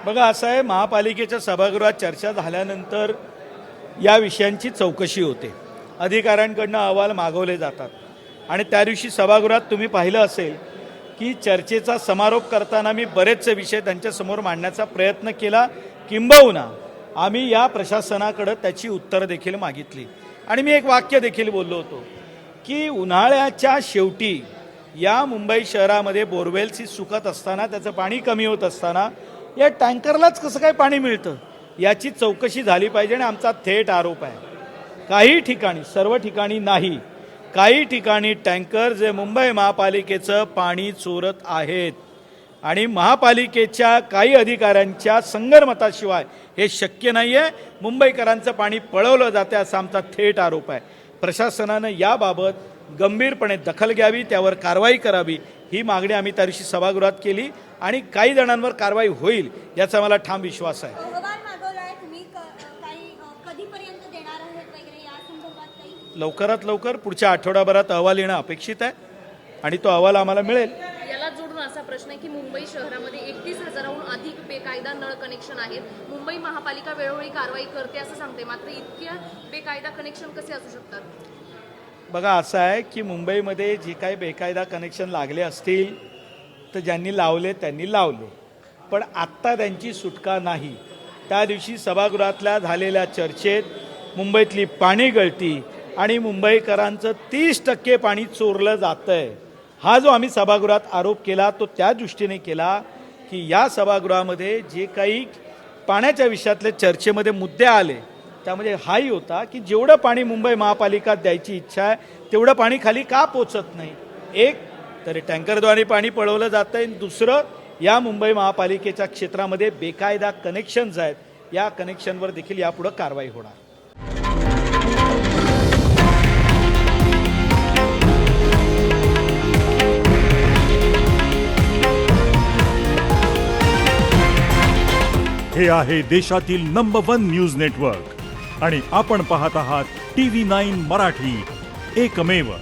बघा असं आहे, महापालिकेच्या सभागृहात चर्चा झाल्यानंतर या विषयांची चौकशी होते, अधिकाऱ्यांकडनं अहवाल मागवले जातात आणि त्या दिवशी सभागृहात तुम्ही पाहिलं असेल की चर्चेचा समारोप करताना मी बरेचसे विषय त्यांच्यासमोर मांडण्याचा प्रयत्न केला, किंबहुना आम्ही या प्रशासनाकडे त्याची उत्तरं देखील मागितली आणि मी एक वाक्य देखील बोललो होतो की उन्हाळ्याच्या शेवटी या मुंबई शहरामध्ये बोरवेल्स सुकत असताना, त्याचं पाणी कमी होत असताना या टँकरलाच कसं काय पाणी मिळतं याची चौकशी झाली पाहिजे. आणि आमचा थेट आरोप आहे, काही ठिकाणी, सर्व ठिकाणी नाही, काही ठिकाणी टँकर जे मुंबई महापालिकेचं पाणी चोरत आहेत आणि महापालिकेच्या काही अधिकाऱ्यांच्या संगनमताशिवाय हे शक्य नाही आहे. मुंबईकरांचं पाणी पळवलं जाते असा आमचा थेट आरोप आहे. प्रशासनानं याबाबत गंभीरपणे दखल घ्यावी, त्यावर कारवाई करावी, ही मागणी आम्ही त्या दिवशी सभागृहात केली आणि काही जणांवर कारवाई होईल याचा मला ठाम विश्वास आहे. लवकरात लवकर पुढच्या आठवड्याभरात अहवाल येणं अपेक्षित आहे आणि तो अहवाल आम्हाला मिळेल. याला जोडून असा प्रश्न आहे की मुंबई शहरामध्ये 31,000हून अधिक बेकायदा नळ कनेक्शन आहेत. मुंबई महापालिका वेळोवेळी कारवाई करते असं सांगते, मात्र इतक्या बेकायदा कनेक्शन कसे असू शकतात? बघा असं आहे की मुंबईमध्ये जे काही बेकायदा कनेक्शन लागले असतील तर ज्यांनी लावले त्यांनी लावले, पण आत्ता त्यांची सुटका नाही. त्या दिवशी सभागृहातल्या झालेल्या चर्चेत मुंबईतली पाणी गळती आणि मुंबईकरांचं 30% पाणी चोरलं जातं आहे, हा जो आम्ही सभागृहात आरोप केला तो त्या दृष्टीने केला की या सभागृहामध्ये जे काही पाण्याच्या विषयातले चर्चेमध्ये मुद्दे आले त्यामध्ये हाही होता की जेवढं पाणी मुंबई महापालिका द्यायची इच्छा आहे तेवढं पाणी खाली का पोचत नाही. एक तरी टँकरद्वारे पाणी पळवलं जातं आहे, दुसरं या मुंबई महापालिकेच्या क्षेत्रामध्ये बेकायदा कनेक्शन्स आहेत, या कनेक्शनवर देखील यापुढं कारवाई होणार. हे आहे देशातील नंबर 1 न्यूज नेटवर्क आणि आपण पाहत आहात TV9 मराठी, एकमेव.